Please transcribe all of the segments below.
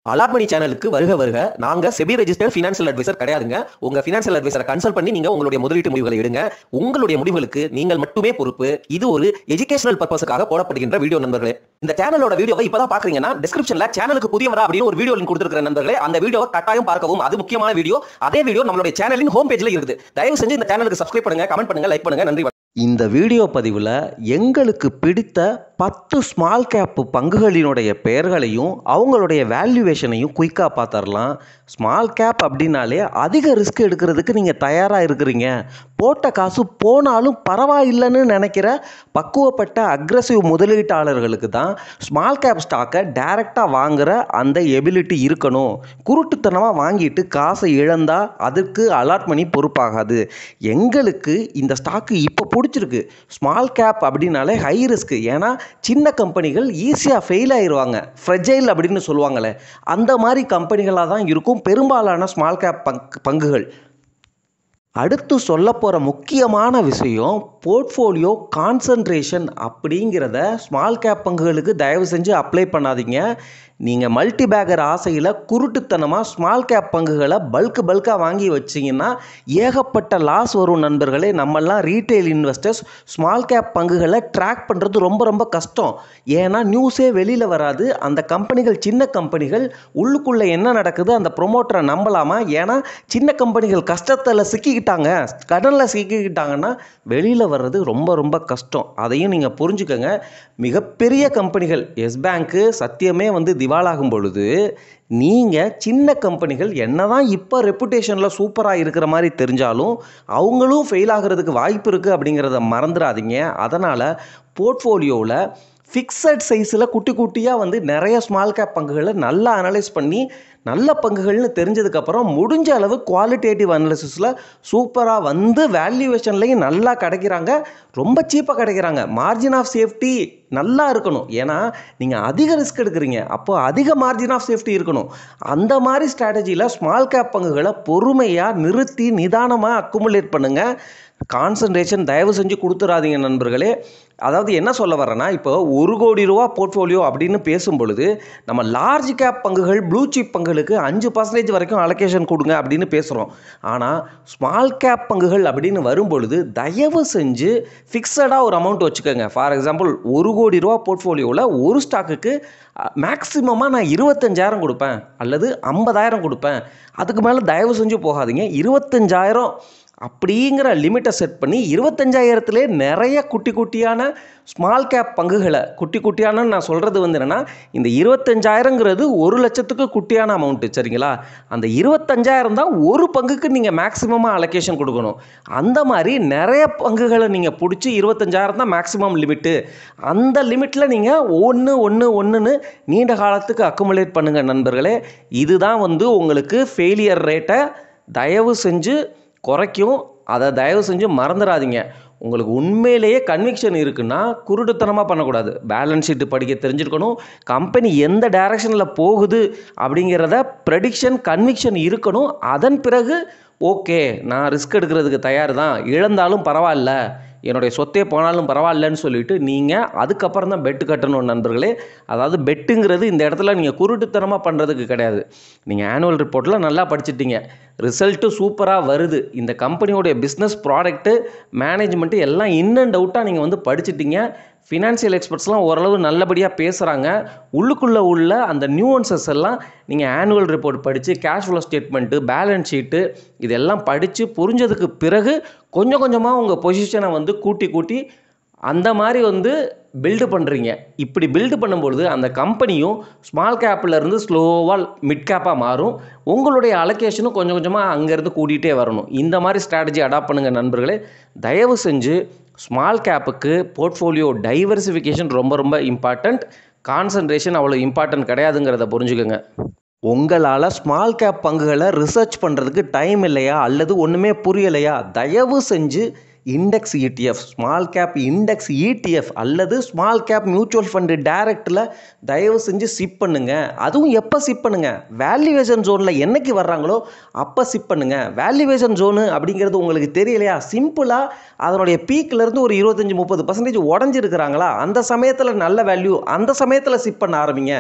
Allot மணி சேனலுக்கு வருக வருக. நாங்க செபி ரெஜிஸ்டர்ட் ஃபினான்ஷியல் அட்வைசர் கிடையாதுங்க. உங்க ஃபினான்ஷியல் அட்வைசரை கன்சல்ட் பண்ணி நீங்க உங்களுடைய முதலீட்டு முடிவுகளை எடுங்க. உங்களுடைய முடிவுகளுக்கு நீங்கள் மட்டுமே பொறுப்பு. இது ஒரு எஜுகேஷனல் பர்பஸ்க்காக போடப்படுகின்ற வீடியோ நண்பர்களே. இந்த சேனலோட வீடியோவை இப்பதான் பாக்குறீங்கன்னா டிஸ்கிரிப்ஷன்ல சேனலுக்கு புதியவரா அப்படின்னு ஒரு வீடியோ லிங்க் கொடுத்திருக்கிற நண்பர்களே. அந்த வீடியோவை கட்டாயம் பார்க்கவும். அது முக்கியமான வீடியோ. அதே வீடியோ நம்மளுடைய சேனலின் ஹோம் பேஜ்ல இருக்குது. தயவு செஞ்சு இந்த சேனலுக்கு சப்ஸ்கிரைப் பண்ணுங்க, கமெண்ட் பண்ணுங்க, லைக் பண்ணுங்க. நன்றி. இந்த வீடியோ பதிவில் எங்களுக்கு பிடித்த 10 ஸ்மால் கேப் பங்குகளினுடைய பெயர்களையும் அவங்களுடைய வேல்யூவேஷனையும் குயிக்காக பார்த்துடலாம். ஸ்மால் கேப் அப்படின்னாலே அதிக ரிஸ்க் எடுக்கிறதுக்கு நீங்கள் தயாராக இருக்கிறீங்க, போட்ட காசு போனாலும் பரவாயில்லைன்னு நினைக்கிற பக்குவப்பட்ட அக்ரெசிவ் முதலீட்டாளர்களுக்கு தான் ஸ்மால் கேப் ஸ்டாக்கை டைரெக்டாக வாங்குகிற அந்த எபிலிட்டி இருக்கணும். குருட்டுத்தனமாக வாங்கிட்டு காசை இழந்தால் அதுக்கு அலாட் மணி பொறுப்பாகாது. எங்களுக்கு இந்த ஸ்டாக்கு இப்போ பிடிச்சிருக்கு. ஸ்மால் கேப் அப்படின்னாலே ஹை ரிஸ்க். ஏன்னா சின்ன கம்பெனிகள் ஈஸியாக ஃபெயில் ஆயிடுவாங்க. ஃப்ரெஜைல் அப்படின்னு சொல்லுவாங்களே, அந்த மாதிரி கம்பெனிகளாக தான் இருக்கும் பெரும்பாலான ஸ்மால் கேப் பங்குகள். அடுத்து சொல்ல போகிற முக்கியமான விஷயம் போர்ட்ஃபோலியோ கான்சன்ட்ரேஷன் அப்படிங்கிறத ஸ்மால் கேப் பங்குகளுக்கு தயவு செஞ்சு அப்ளை பண்ணாதீங்க. நீங்கள் மல்டி பேக்கர் ஆசையில் குருட்டுத்தனமாக ஸ்மால் கேப் பங்குகளை பல்காக வாங்கி வச்சிங்கன்னா ஏகப்பட்ட லாஸ் வரும் நண்பர்களே. நம்மெல்லாம் ரீட்டைல் இன்வெஸ்டர்ஸ் ஸ்மால் கேப் பங்குகளை ட்ராக் பண்ணுறது ரொம்ப கஷ்டம். ஏன்னா நியூஸே வெளியில் வராது. அந்த கம்பெனிகள் சின்ன கம்பெனிகள், உள்ளுக்குள்ளே என்ன நடக்குது அந்த ப்ரொமோட்டரை நம்பலாமா? ஏன்னா சின்ன கம்பெனிகள் கஷ்டத்தில் சிக்கிக்கிட்டாங்க, கடனில் சிக்கிக்கிட்டாங்கன்னா வெளியில் வர்றது ரொம்ப கஷ்டம். அதையும் நீங்கள் புரிஞ்சுக்கங்க. மிகப்பெரிய கம்பெனிகள் எஸ் பேங்க்கு, சத்தியமே திவாலாகும் பொழுது நீங்கள் சின்ன கம்பெனிகள் என்னதான் இப்போ ரெப்புடேஷனில் சூப்பராக இருக்கிற மாதிரி தெரிஞ்சாலும் அவங்களும் ஃபெயில் ஆகிறதுக்கு வாய்ப்பு இருக்குது அப்படிங்கிறத மறந்துடாதீங்க. அதனால் போர்ட்ஃபோலியோவில் ஃபிக்ஸட் சைஸில் குட்டியாக நிறைய ஸ்மால் கேப் பங்குகளை நல்லா அனலைஸ் பண்ணி நல்ல பங்குகள்னு தெரிஞ்சதுக்கப்புறம் முடிஞ்ச அளவு குவாலிட்டேட்டிவ் அனாலிசிஸில் சூப்பராக வேல்யூவேஷன்லையும் நல்லா கிடைக்கிறாங்க, ரொம்ப சீப்பாக கிடைக்கிறாங்க. மார்ஜின் ஆஃப் சேஃப்டி நல்லா இருக்கணும். ஏன்னா நீங்கள் அதிக ரிஸ்க் எடுக்கிறீங்க, அப்போ அதிக மார்ஜின் ஆஃப் சேஃப்டி இருக்கணும். அந்த மாதிரி ஸ்ட்ராட்டஜியில் ஸ்மால் கேப் பங்குகளை பொறுமையாக நிறுத்தி நிதானமாக அக்குமுலேட் பண்ணுங்கள். கான்சன்ட்ரேஷன் தயவு செஞ்சு கொடுத்துடாதீங்க நண்பர்களே. அதாவது என்ன சொல்ல வரேன்னா, இப்போ 1 கோடி ரூபா போர்ட்ஃபோலியோ அப்படின்னு பேசும் பொழுது நம்ம லார்ஜ் கேப் பங்குகள், ப்ளூ சிப் பங்குகளுக்கு 5% வரைக்கும் அலோகேஷன் கொடுங்க அப்படின்னு பேசுகிறோம். ஆனால் ஸ்மால் கேப் பங்குகள் அப்படின்னு வரும் பொழுது தயவு செஞ்சு ஃபிக்ஸடாக ஒரு அமௌண்ட் வச்சுக்கோங்க. ஃபார் எக்ஸாம்பிள் 1 கோடி ரூபா போர்ட்ஃபோலியோவில் ஒரு ஸ்டாக்குக்கு மேக்ஸிமமாக நான் 25,000 கொடுப்பேன் அல்லது 50,000 கொடுப்பேன். அதுக்கு மேலே தயவு செஞ்சு போகாதீங்க. 25,000 அப்படிங்கிற லிமிட்டை செட் பண்ணி 25,000லே நிறைய குட்டியான ஸ்மால் கேப் பங்குகளை, குட்டியான நான் சொல்கிறது என்னென்னா, இந்த 25,000ங்கிறது 1 லட்சத்துக்கு குட்டியான அமௌண்ட்டு, சரிங்களா? அந்த 25,000 தான் ஒரு பங்குக்கு நீங்கள் மேக்ஸிமமாக அலோகேஷன் கொடுக்கணும். அந்த மாதிரி நிறைய பங்குகளை நீங்கள் பிடிச்சி 25,000 தான் மேக்ஸிமம் லிமிட்டு. அந்த லிமிட்டில் நீங்கள் ஒன்றுன்னு நீண்ட காலத்துக்கு அக்குமுலேட் பண்ணுங்கள் நண்பர்களே. இதுதான் உங்களுக்கு ஃபெயிலியர் ரேட்டை தயவு செஞ்சு குறைக்கும். அதை தயவு செஞ்சு மறந்துடாதீங்க. உங்களுக்கு உண்மையிலேயே கன்விக்ஷன் இருக்குன்னா குருட்டுத்தனமாக பண்ணக்கூடாது. பேலன்ஸ் ஷீட்டு படிக்க தெரிஞ்சிருக்கணும். கம்பெனி எந்த டைரக்ஷனில் போகுது அப்படிங்கிறத ப்ரெடிக்ஷன், கன்விக்ஷன் இருக்கணும். அதன் பிறகு ஓகே, நான் ரிஸ்க் எடுக்கிறதுக்கு தயார் தான், இழந்தாலும் பரவாயில்ல, என்னுடைய சொத்தே போனாலும் பரவாயில்லன்னு சொல்லிட்டு நீங்கள் அதுக்கப்புறம் தான் பெட்டு கட்டணும் நண்பர்களே. அதாவது பெட்டுங்கிறது இந்த இடத்துல நீங்கள் குருட்டுத்தனமாக பண்ணுறதுக்கு கிடையாது. நீங்கள் ஆனுவல் ரிப்போர்ட்டில் நல்லா படிச்சிட்டீங்க, ரிசல்ட்டு சூப்பராக வருது, இந்த கம்பெனியோடைய பிஸ்னஸ், ப்ராடக்ட்டு, மேனேஜ்மெண்ட்டு எல்லாம் இன் அண்ட் அவுட்டாக நீங்கள் படிச்சிட்டீங்க. ஃபினான்ஷியல் எக்ஸ்பர்ட்ஸ்லாம் ஓரளவு நல்லபடியாக பேசுகிறாங்க. உள்ளுக்குள்ளே உள்ள அந்த நியூவன்சஸ் எல்லாம் நீங்கள் ஆனுவல் ரிப்போர்ட் படித்து, cash flow statement, balance sheet இதெல்லாம் படித்து புரிஞ்சதுக்கு பிறகு கொஞ்சமாக உங்கள் பொசிஷனை கூட்டி அந்த மாதிரி பில்டு பண்ணுறீங்க. இப்படி பில்டு பண்ணும்பொழுது அந்த கம்பெனியும் ஸ்மால் கேப்பிலேருந்து ஸ்லோவாக மிட் கேப்பாக மாறும். உங்களுடைய அலோகேஷனும் கொஞ்சமாக அங்கேருந்து கூட்டிகிட்டே வரணும். இந்த மாதிரி ஸ்ட்ராட்டஜி அடாப்ட் பண்ணுங்கள் நண்பர்களே. தயவு செஞ்சு ஸ்மால் கேப்புக்கு போர்ட்ஃபோலியோ டைவர்சிஃபிகேஷன் ரொம்ப இம்பார்ட்டண்ட். கான்சன்ட்ரேஷன் அவ்வளோ இம்பார்ட்டன்ட் கிடையாதுங்கிறத புரிஞ்சுக்கோங்க. உங்களால் ஸ்மால் கேப் பங்குகளை ரிசர்ச் பண்ணுறதுக்கு டைம் இல்லையா அல்லது ஒன்றுமே புரியலையா? தயவு செஞ்சு index ETF, small cap index ETF அல்லது ஸ்மால் கேப் மியூச்சுவல் ஃபண்டு டைரக்டில் தயவு செஞ்சு சிப் பண்ணுங்க. அதுவும் எப்போ சிப் பண்ணுங்க? வேல்யூவேஷன் ஜோனில் என்னைக்கு வர்றாங்களோ அப்போ சிப் பண்ணுங்க. வேல்யூவேஷன் ஜோனு அப்படிங்கிறது உங்களுக்கு தெரியலையா? சிம்பிளாக அதனுடைய பீக்கிலேருந்து ஒரு 25-30% உடஞ்சிருக்கிறாங்களா, அந்த சமயத்தில் நல்ல வேல்யூ, அந்த சமயத்தில் சிப் பண்ண ஆரம்பிங்க.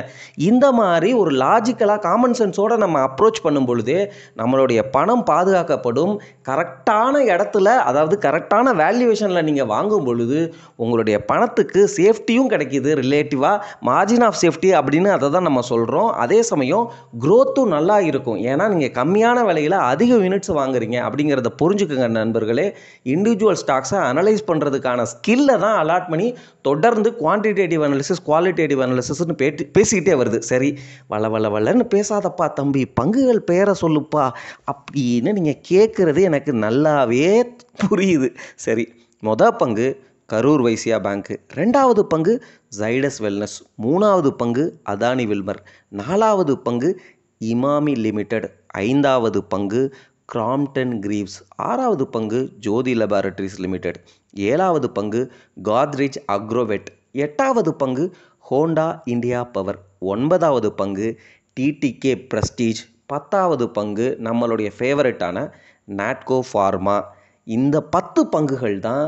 இந்த மாதிரி ஒரு லாஜிக்கலாக காமன் சென்ஸோடு நம்ம அப்ரோச் பண்ணும் பொழுது நம்மளுடைய பணம் பாதுகாக்கப்படும். கரெக்டான இடத்துல, அதாவது கரெக்டான வேல்யூவேஷனில் நீங்கள் வாங்கும் பொழுது உங்களுடைய பணத்துக்கு சேஃப்டியும் கிடைக்கிது. ரிலேட்டிவாக மார்ஜின் ஆஃப் சேஃப்டி அப்படின்னு அதை தான் நம்ம சொல்கிறோம். அதே சமயம் க்ரோத்தும் நல்லா இருக்கும். ஏன்னா நீங்கள் கம்மியான விலையில் அதிக யூனிட்ஸ் வாங்குறீங்க அப்படிங்கிறத புரிஞ்சுக்குங்க நண்பர்களே. இண்டிவிஜுவல் ஸ்டாக்ஸை அனலைஸ் பண்ணுறதுக்கான ஸ்கில்லை தான் அலாட் பண்ணி தொடர்ந்து குவான்டிடேட்டிவ் அனாலிசிஸ், குவாலிட்டேட்டிவ் அனாலிசிஸ்னு பேசிக்கிட்டே வருது. சரி, வளன்னு பேசாதப்பா தம்பி, பங்குகள் பேரை சொல்லுப்பா அப்படின்னு நீங்கள் கேட்குறது எனக்கு நல்லாவே புரியுது. சரி, மொதல் பங்கு கரூர் வைசியா பேங்க்கு, ரெண்டாவது பங்கு ஜைடஸ் வெல்னஸ், மூணாவது பங்கு அதானி வில்மர், நாலாவது பங்கு இமாமி லிமிடெட், ஐந்தாவது பங்கு கிராம்ப்டன் கிரீவ்ஸ், ஆறாவது பங்கு ஜோதி லேபாரட்டரிஸ் லிமிடெட், ஏழாவது பங்கு காத்ரேஜ் அக்ரோவெட், எட்டாவது பங்கு ஹோண்டா இந்தியா பவர், ஒன்பதாவது பங்கு டிடிகே பிரஸ்டீஜ், பத்தாவது பங்கு நம்மளுடைய ஃபேவரட்டான நாட்கோ ஃபார்மா. இந்த 10 பங்குகள் தான்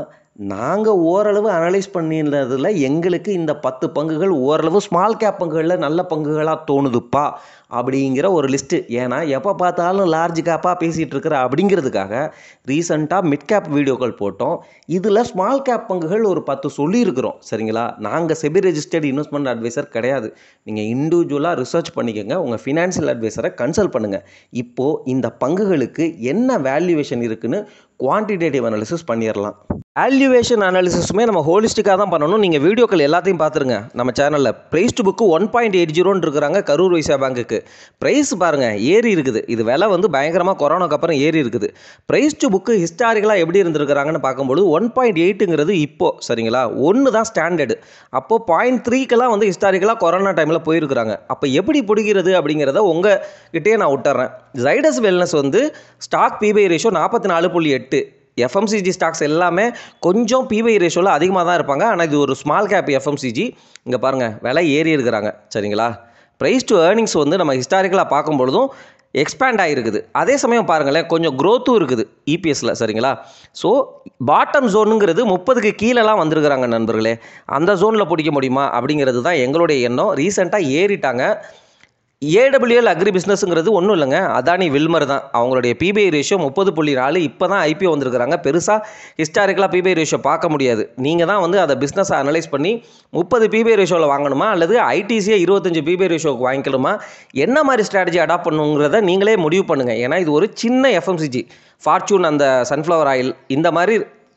நாங்கள் ஓரளவு அனலைஸ் பண்ணினதில் எங்களுக்கு இந்த 10 பங்குகள் ஓரளவு ஸ்மால் கேப் பங்குகளில் நல்ல பங்குகளாக தோணுதுப்பா அப்படிங்கிற ஒரு லிஸ்ட்டு. ஏன்னா எப்போ பார்த்தாலும் லார்ஜ் கேப்பாக பேசிகிட்டு இருக்கிற அப்படிங்கிறதுக்காக ரீசண்டாக மிட் கேப் வீடியோக்கள் போட்டோம். இதில் ஸ்மால் கேப் பங்குகள் ஒரு 10 சொல்லியிருக்கிறோம். சரிங்களா? நாங்கள் செபி ரெஜிஸ்டர்ட் இன்வெஸ்ட்மெண்ட் அட்வைசர் கிடையாது. நீங்கள் இண்டிவிஜுவலாக ரிசர்ச் பண்ணிக்கோங்க, உங்கள் ஃபினான்ஷியல் அட்வைசரை கன்சல்ட் பண்ணுங்கள். இப்போது இந்த பங்குகளுக்கு என்ன வேல்யூவேஷன் இருக்குன்னு குவான்டிடேட்டிவ் அனாலிசிஸ் பண்ணிடலாம். வேல்யூவேஷன் அனாலிசிஸுமே நம்ம ஹோலிஸ்டிக்காக தான் பண்ணணும். நீங்கள் வீடியோக்கள் எல்லாத்தையும் பார்த்துருங்க நம்ம சேனலில். ப்ரைஸ் டு புக்கு 1.80 இருக்கிறாங்க கரூர் வைசியா பேங்குக்கு. ப்ரைஸ் பாருங்கள் ஏறி இருக்குது. இது விலை வந்து பயங்கரமாக கொரோனாக்கு அப்புறம் ஏறி இருக்குது. ப்ரைஸ் டு புக்கு ஹிஸ்டாரிக்கலாக எப்படி இருந்திருக்கிறாங்கன்னு பார்க்கும்போது 1.8ங்கிறது இப்போது, சரிங்களா, 1 தான் ஸ்டாண்டர்டு. அப்போது 0.3க்கெல்லாம் வந்து ஹிஸ்டாரிக்கலாக கொரோனா டைமில் போயிருக்கிறாங்க. அப்போ எப்படி பிடிக்கிறது அப்படிங்கிறத உங்ககிட்டே நான் விட்டுறேன். ஜைடஸ் வெல்னஸ் வந்து ஸ்டாக் பிபை ரேஷியோ 44.8. எஃப்எம்சிஜி ஸ்டாக்ஸ் எல்லாமே கொஞ்சம் பிபை ரேஷியோவில் அதிகமாக தான் இருப்பாங்க. ஆனால் இது ஒரு ஸ்மால் கேப் எஃப்எம்சிஜி. இங்கே பாருங்கள் விலை ஏறி இருக்கிறாங்க. சரிங்களா? ப்ரைஸ் டு ஏர்னிங்ஸ் வந்து நம்ம ஹிஸ்டாரிக்கலாக பார்க்கும்பொழுதும் எக்ஸ்பேண்ட் ஆகிருக்குது. அதே சமயம் பாருங்களேன் கொஞ்சம் க்ரோத்தும் இருக்குது இபிஎஸ்சில். சரிங்களா? ஸோ பாட்டம் ஜோனுங்கிறது 30க்கு கீழெல்லாம் வந்திருக்கிறாங்க நண்பர்களே. அந்த ஜோனில் பிடிக்க முடியுமா அப்படிங்கிறது தான் எங்களுடைய எண்ணம். ரீசெண்டாக ஏறிட்டாங்க. ஏடபிள்யூஎல் அக்ரி பிஸ்னஸ்ங்கிறது ஒன்றும் இல்லைங்க, அதானி வில்மர் தான். அவங்களுடைய பிபிஐ ரேஷியோ 30.4. இப்போ தான் ஐபிஓ வந்திருக்கிறாங்க. பெருசாக ஹிஸ்டாரிக்கலாக பிபிஐ ரேஷியோ பார்க்க முடியாது. நீங்கள் தான் வந்து அதை பிஸ்னஸை அனலைஸ் பண்ணி 30 பிபிஐ ரேஷியோவில் வாங்கணுமா அல்லது ஐடிசியை 25 பிபிஐ ரேஷியோக்கு வாங்கிக்கணுமா, என்ன மாதிரி ஸ்ட்ராட்டஜி அடாப்ட் பண்ணுங்கிறத நீங்களே முடிவு பண்ணுங்கள். ஏன்னா இது ஒரு சின்ன எஃப்எம்சிஜி. ஃபார்ச்சூன், அந்த சன்ஃப்ளவர் ஆயில், இந்த மாதிரி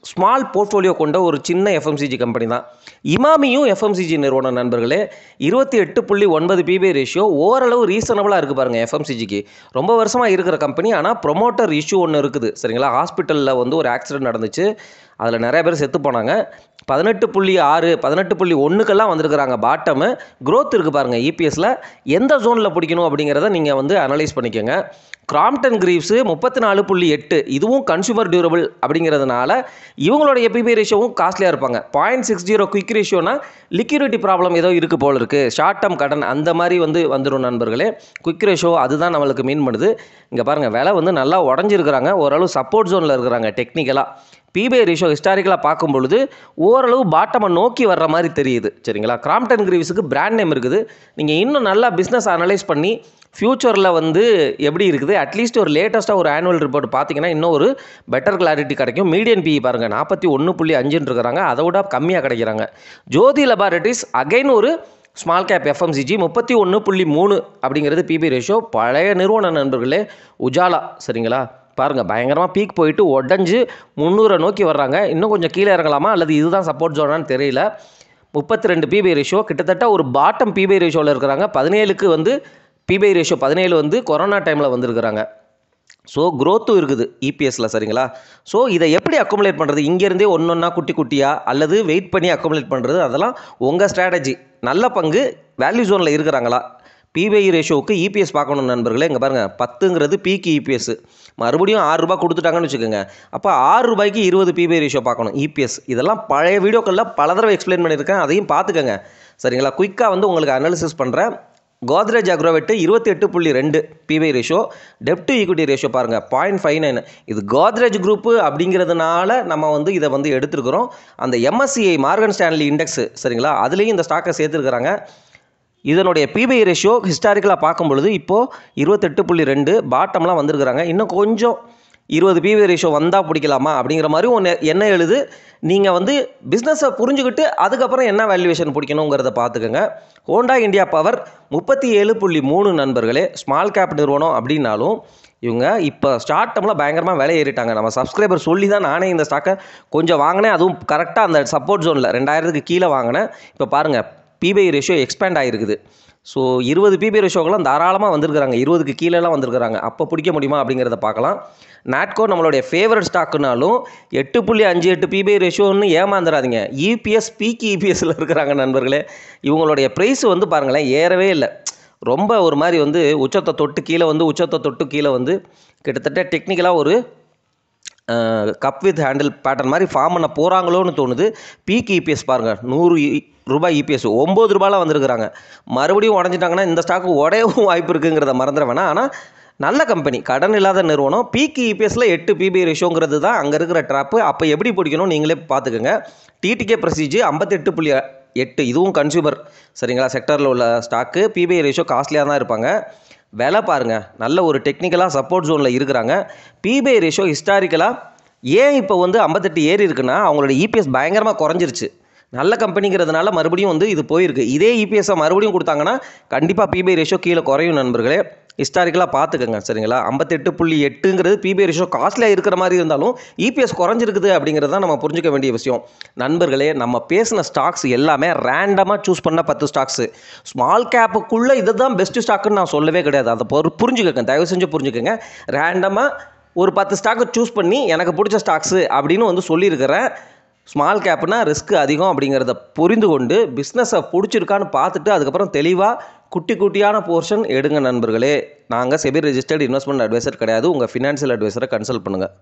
ஸ்மால் போர்ட்ஃபோலியோ கொண்ட ஒரு சின்ன எஃப்எம்சிஜி கம்பெனி தான். இமாமியும் எஃப்எம்சிஜி நிறுவனம் நண்பர்களே. 28.9 பிபிஐ ரேஷியோ ஓரளவு ரீசனபிளாக இருக்குது பாருங்கள் எஃப்எம்சிஜிக்கு. ரொம்ப வருஷமாக இருக்கிற கம்பெனி. ஆனால் ப்ரொமோட்டர் இஷ்யூ ஒன்று இருக்குது. சரிங்களா? ஹாஸ்பிட்டலில் வந்து ஒரு ஆக்சிடென்ட் நடந்துச்சு. அதில் நிறைய பேர் செத்து போனாங்க. 18.6, 18.1க்கெல்லாம் வந்திருக்கிறாங்க. பாட்டமு க்ரோத் இருக்குது பாருங்கள் இபிஎஸ்சில். எந்த ஜோனில் பிடிக்கணும் அப்படிங்கிறத நீங்கள் வந்து அனலைஸ் பண்ணிக்கோங்க. கிராம்ப்டன் கிரீவ்ஸு 34.8. இதுவும் கன்சூமர் டியூரபிள் அப்படிங்கிறதுனால இவங்களுடைய பிபி ரேஷியோவும் காஸ்ட்லியாக இருப்பாங்க. 0.60 குயிக் ரேஷியோனா லிக்விடிட்டி ப்ராப்ளம் ஏதோ இருக்குது போல் இருக்குது, ஷார்ட் டேர்ம் கடன் அந்த மாதிரி வந்துடும் நண்பர்களே. குயிக் ரேஷியோ அதுதான் நம்மளுக்கு மீன் பண்ணுது. இங்கே பாருங்கள் விலை வந்து நல்லா உடஞ்சிருக்கிறாங்க. ஓரளவு சப்போர்ட் ஜோனில் இருக்கிறாங்க டெக்னிக்கலாக. பிபிஐ ரேஷியோ ஹிஸ்டாரிக்கலாக பார்க்கும் பொழுது ஓரளவு பாட்டமை நோக்கி வர்ற மாதிரி தெரியுது. சரிங்களா? கிராம்ப்டன் கிரீவ்ஸுக்கு பிராண்ட் நேம் இருக்குது. நீங்கள் இன்னும் நல்லா பிஸ்னஸ் அனலைஸ் பண்ணி ஃப்யூச்சரில் வந்து எப்படி இருக்குது, அட்லீஸ்ட் ஒரு லேட்டஸ்ட்டாக ஒரு ஆனுவல் ரிப்போர்ட் பார்த்தீங்கன்னா இன்னும் ஒரு பெட்டர் கிளாரிட்டி கிடைக்கும். மீடியன் பிஇ பாருங்கள் 41.5 இருக்கிறாங்க. அதை விட கம்மியாக கிடைக்கிறாங்க. ஜோதி லேபாரட்டரிஸ் அகைன் ஒரு ஸ்மால் கேப் எஃப்எம்சிஜி 31.3 அப்படிங்கிறது பிபி ரேஷியோ. பழைய நிறுவன நண்பர்களே உஜாலா. சரிங்களா? பாருங்கள் பயங்கரமாக பீக் போயிட்டு உடஞ்சி 300 நோக்கி வர்றாங்க. இன்னும் கொஞ்சம் கீழே இறங்கலாமா அல்லது இதுதான் சப்போர்ட் ஜோனான்னு தெரியல. 32 பிபை ரேஷியோ, கிட்டத்தட்ட ஒரு பாட்டம் பிபை ரேஷியோவில் இருக்கிறாங்க. 17க்கு வந்து பிபை ரேஷியோ 17 வந்து கொரோனா டைமில் வந்திருக்கிறாங்க. ஸோ க்ரோத்தும் இருக்குது இபிஎஸ்சில். சரிங்களா? ஸோ இதை எப்படி அக்குமுலேட் பண்ணுறது, இங்கேருந்தே ஒன்றா குட்டி குட்டியாக அல்லது வெயிட் பண்ணி அக்குமுலேட் பண்ணுறது, அதெல்லாம் உங்கள் ஸ்ட்ராட்டஜி. நல்ல பங்கு வேல்யூ ஜோனில் இருக்கிறாங்களா, பிபிஐ ரேஷியோவுக்கு இபிஎஸ் பார்க்கணும் நண்பர்களே. இங்கே பாருங்கள், 10ங்கிறது பீக்கு இபிஎஸ், மறுபடியும் ₹6 கொடுத்துட்டாங்கன்னு வச்சுக்கோங்க. அப்போ ₹6க்கு 20 பிபிஐ ரேஷியோ பார்க்கணும் இபிஎஸ். இதெல்லாம் பழைய வீடியோக்களில் பல தடவை எக்ஸ்பிளைன் பண்ணியிருக்கேன், அதையும் பார்த்துக்கோங்க சரிங்களா. குயிக்காக வந்து உங்களுக்கு அனாலிசிஸ் பண்ணுறேன். கோத்ரேஜ் அக்ரோவெட் 28.2 பிபிஐ ரேஷியோ, டெப்ட் டு ஈக்விட்டி ரேஷியோ பாருங்கள் 0.59. இது கோத்ரேஜ் குரூப்பு அப்படிங்கிறதுனால நம்ம வந்து இதை வந்து எடுத்துருக்கிறோம். அந்த எம்எஸ்சிஐ மார்கன் ஸ்டான்லி இண்டெக்ஸ் சரிங்களா, அதுலேயும் இந்த ஸ்டாக்கை சேர்த்துருக்குறாங்க. இதனுடைய பிபிஐ ரேஷியோ ஹிஸ்டாரிக்கலாக பார்க்கும் பொழுது இப்போது 28.2 பாட்டம்லாம் வந்திருக்கிறாங்க. இன்னும் கொஞ்சம் 20 பிபிஐ ரேஷியோ வந்தால் பிடிக்கலாமா அப்படிங்கிற மாதிரி ஒன்று என்ன எழுது. நீங்கள் வந்து பிஸ்னஸை புரிஞ்சுக்கிட்டு அதுக்கப்புறம் என்ன வேல்யூவேஷன் பிடிக்கணுங்கிறத பார்த்துக்கோங்க. ஹோண்டா இந்தியா பவர் 37.3 நண்பர்களே. ஸ்மால் கேப் நிறுவனம் அப்படின்னாலும் இவங்க இப்போ ஷார்ட் டேர்மில் பயங்கரமாக விலை ஏறிட்டாங்க. நம்ம சப்ஸ்கிரைபர் சொல்லி தான் நானே இந்த ஸ்டாக்கை கொஞ்சம் வாங்கினேன், அதுவும் கரெக்டாக அந்த சப்போர்ட் ஜோனில் 2000க்கு கீழே வாங்கினேன். இப்போ பாருங்கள் பிபிஐ ரேஷியோ எக்ஸ்பேண்ட் ஆகிருக்குது. ஸோ 20 பிபிஐ ரேஷியோக்கெல்லாம் தாராளமாக வந்திருக்கிறாங்க, 20க்கு கீழேலாம் வந்திருக்கிறாங்க. அப்போ பிடிக்க முடியுமா அப்படிங்கிறத பார்க்கலாம். நாட்கோ நம்மளுடைய ஃபேவரட் ஸ்டாக்குனாலும் 8.58 பிபிஐ ரேஷியோன்னு ஏமாந்துடாதீங்க. இபிஎஸ் பீக்கு இபிஎஸ்ல இருக்கிறாங்க நண்பர்களே. இவங்களுடைய ப்ரைஸ் வந்து பாருங்களேன் ஏறவே இல்லை, ரொம்ப ஒரு மாதிரி வந்து உச்சத்தை தொட்டு கீழே வந்து கிட்டத்தட்ட டெக்னிக்கலாக ஒரு கப் வித் ஹேண்டில் பேட்டர்ன் மாதிரி ஃபார்ம் பண்ண போகிறாங்களோன்னு தோணுது. பீக் இபிஎஸ் பாருங்கள் ₹100 இபிஎஸ் ₹9 வந்திருக்கிறாங்க. மறுபடியும் உடஞ்சிட்டாங்கன்னா இந்த ஸ்டாக்கு உடையவும் வாய்ப்பு இருக்குங்கிறத மறந்துட வேணாம். ஆனால் நல்ல கம்பெனி, கடன் இல்லாத நிறுவனம். பீக் இபிஎஸ்ல 8 பிபிஐ ரேஷியோங்கிறது தான் அங்கே இருக்கிற ட்ராப்பு. அப்போ எப்படி பிடிக்கணும் நீங்களே பார்த்துக்கோங்க. டிடிகே பிரஸ்டீஜ் 58.8, இதுவும் கன்சியூமர் சரிங்களா செக்டரில் உள்ள ஸ்டாக்கு. பிபிஐ ரேஷியோ காஸ்ட்லியாக தான் இருப்பாங்க. விலை பாருங்கள், நல்ல ஒரு டெக்னிக்கலாக சப்போர்ட் ஜோனில் இருக்கிறாங்க. பிபிஐ ரேஷியோ ஹிஸ்டாரிக்கலாக ஏன் இப்போ வந்து 58 ஏறி இருக்குன்னா அவங்களோட இபிஎஸ் பயங்கரமாக குறைஞ்சிருச்சு. நல்ல கம்பெனிங்கிறதுனால மறுபடியும் வந்து இது போயிருக்கு. இதே இபிஎஸ்ஸை மறுபடியும் கொடுத்தாங்கன்னா கண்டிப்பாக பிபிஐ ரேஷியோ கீழே குறையும் நண்பர்களே. ஹிஸ்டாரிக்கலாக பார்த்துக்கோங்க சரிங்களா. 58.8ங்கிறது பிபிஐ ரேஷியோ காஸ்ட்லியாக இருக்கிற மாதிரி இருந்தாலும் இபிஎஸ் குறைஞ்சிருக்குது அப்படிங்கிறது தான் நம்ம புரிஞ்சிக்க வேண்டிய விஷயம் நண்பர்களே. நம்ம பேசின ஸ்டாக்ஸ் எல்லாமே ரேண்டமாக சூஸ் பண்ண 10 ஸ்டாக்ஸு. ஸ்மால் கேப்புக்குள்ளே இது தான் பெஸ்ட்டு ஸ்டாக்குன்னு நான் சொல்லவே கிடையாது. அதை புரிஞ்சுக்கோங்க, தயவு செஞ்சு புரிஞ்சுக்கோங்க. ரேண்டமாக ஒரு 10 ஸ்டாக்கை சூஸ் பண்ணி எனக்கு பிடிச்ச ஸ்டாக்ஸு அப்படின்னு வந்து சொல்லியிருக்கிறேன். ஸ்மால் கேப்னா ரிஸ்க் அதிகம் அப்படிங்கிறத புரிந்து கொண்டு பிஸ்னஸை பிடிச்சிருக்கான்னு பார்த்துட்டு அதுக்கப்புறம் தெளிவாக குட்டியான போர்ஷன் எடுங்க நண்பர்களே. நாங்கள் செபி ரெஜிஸ்டர்டு இன்வெஸ்ட்மெண்ட் அட்வைசர் கிடையாது, உங்கள் ஃபினான்ஷியல் அட்வைசரை கன்சல்ட் பண்ணுங்கள்.